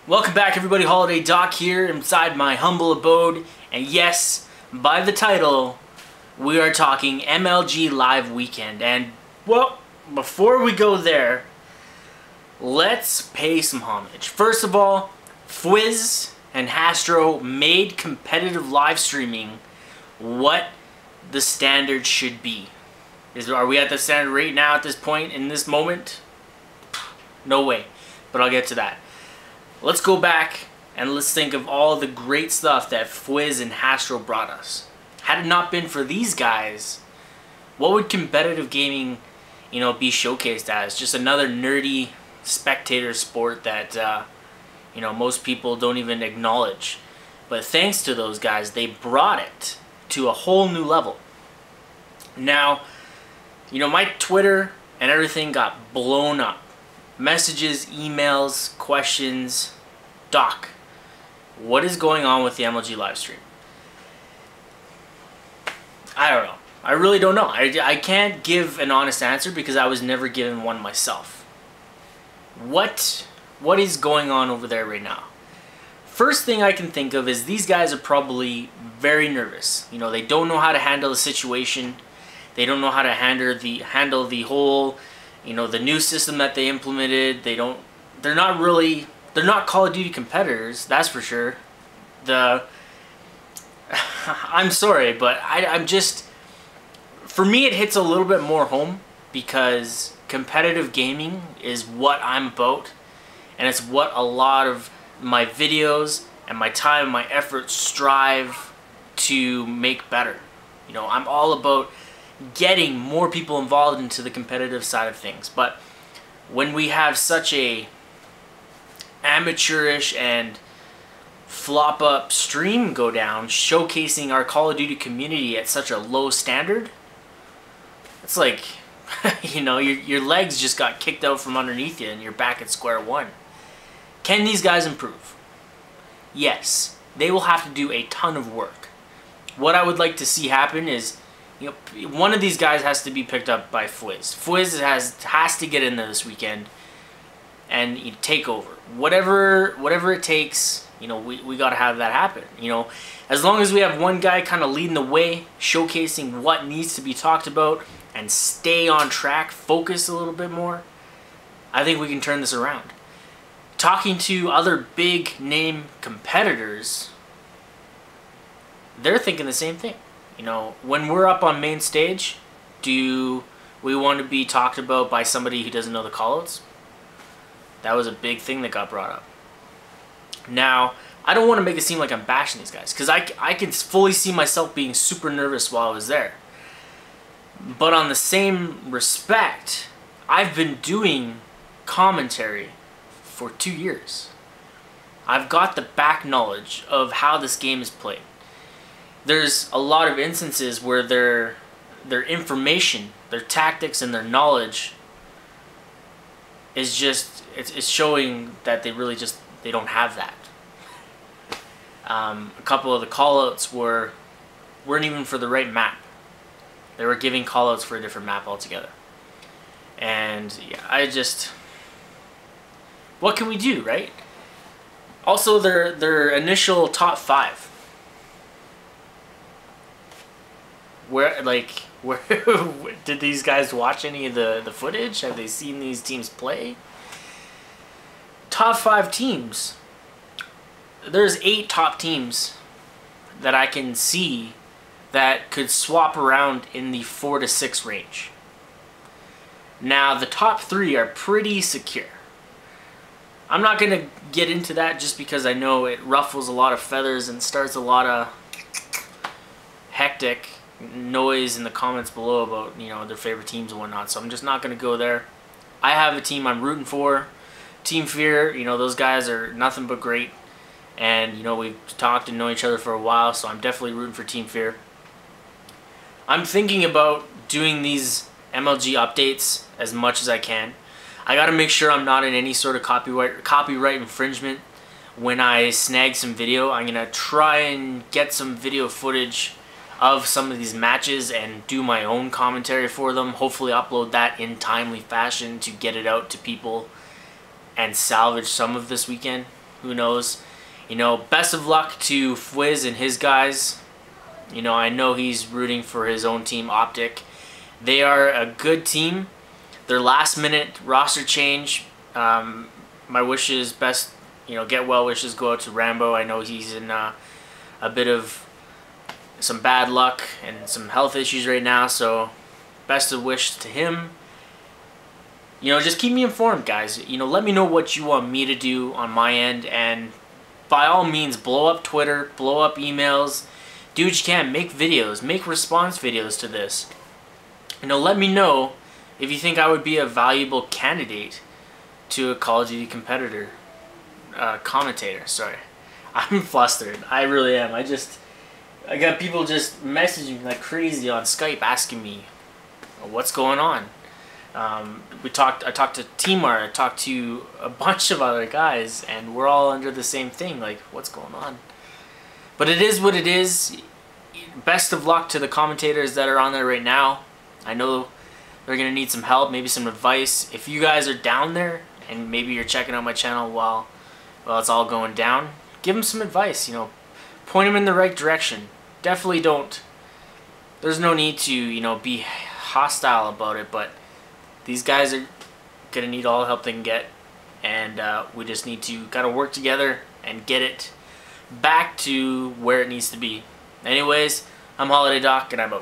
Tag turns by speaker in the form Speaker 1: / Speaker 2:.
Speaker 1: Welcome back everybody, Holiday Doc here inside my humble abode, and yes, by the title, we are talking MLG Live Weekend. And well, before we go there, let's pay some homage. First of all, Fwiz and Hastro made competitive live streaming what the standard should be. Are we at the standard right now at this point, in this moment? No way, but I'll get to that. Let's go back and let's think of all the great stuff that Fwiz and Hastro brought us. Had it not been for these guys, what would competitive gaming, be showcased as? Just another nerdy spectator sport that, most people don't even acknowledge. But thanks to those guys, they brought it to a whole new level. Now, my Twitter and everything got blown up. Messages, emails, questions. Doc, what is going on with the MLG live stream? I don't know. I really don't know. I can't give an honest answer because I was never given one myself. What is going on over there right now? First thing I can think of is these guys are probably very nervous. They don't know how to handle the situation. They don't know how to handle the whole, the new system that they implemented. They're not Call of Duty competitors, that's for sure. I'm sorry, but I'm just, for me it hits a little bit more home because competitive gaming is what I'm about, and it's what a lot of my videos and my time and my efforts strive to make better. I'm all about getting more people involved into the competitive side of things, but when we have such a amateurish and flop up stream go down showcasing our Call of Duty community at such a low standard, it's like your legs just got kicked out from underneath you and you're back at square one. Can these guys improve? Yes, they will have to do a ton of work. What I would like to see happen is one of these guys has to be picked up by Fwiz. Fwiz has to get in there this weekend and take over. Whatever it takes, we got to have that happen. As long as we have one guy kind of leading the way, showcasing what needs to be talked about and stay on track, focus a little bit more, I think we can turn this around. Talking to other big name competitors, they're thinking the same thing. When we're up on main stage, do we want to be talked about by somebody who doesn't know the callouts? That was a big thing that got brought up. Now, I don't want to make it seem like I'm bashing these guys, because I can fully see myself being super nervous while I was there. But on the same respect, I've been doing commentary for 2 years. I've got the back knowledge of how this game is played. There's a lot of instances where their information, their tactics, and their knowledge is just, it's showing that they don't have that. A couple of the callouts weren't even for the right map. They were giving callouts for a different map altogether. And yeah, what can we do, right? Also, their initial top 5. Where did these guys watch any of the footage? Have they seen these teams play? Top 5 teams. There's 8 top teams that I can see that could swap around in the 4 to 6 range. Now, the top 3 are pretty secure. I'm not going to get into that just because I know it ruffles a lot of feathers and starts a lot of hectic noise in the comments below about their favorite teams and whatnot, so I'm just not going to go there. I have a team I'm rooting for, Team Fear. Those guys are nothing but great, and we've talked and known each other for a while, so I'm definitely rooting for Team Fear. I'm thinking about doing these MLG updates as much as I can. I got to make sure I'm not in any sort of copyright infringement when I snag some video. I'm going to try and get some video footage of some of these matches and do my own commentary for them. Hopefully upload that in timely fashion to get it out to people and salvage some of this weekend. Who knows? You know, best of luck to Fwiz and his guys. You know, I know he's rooting for his own team, Optic. They are a good team. Their last minute roster change, my wishes, best, you know, get well wishes go out to Rambo. I know he's in a bit of some bad luck and some health issues right now, so best of wishes to him. You know, just keep me informed, guys. You know, let me know what you want me to do on my end, and by all means, blow up Twitter, blow up emails, do what you can, make videos, make response videos to this. You know, let me know if you think I would be a valuable candidate to a Call of Duty competitor, commentator, sorry. I'm flustered, I really am. I got people just messaging me like crazy on Skype asking me what's going on. I talked to Timar, I talked to a bunch of other guys, and we're all under the same thing, like, what's going on? But it is what it is. Best of luck to the commentators that are on there right now. I know they're going to need some help, maybe some advice. If you guys are down there, and maybe you're checking out my channel while it's all going down, give them some advice, you know, point them in the right direction. Definitely don't, there's no need to, you know, be hostile about it, but these guys are going to need all the help they can get, and we just need to kind of work together and get it back to where it needs to be. Anyways, I'm Holiday Doc, and I'm out.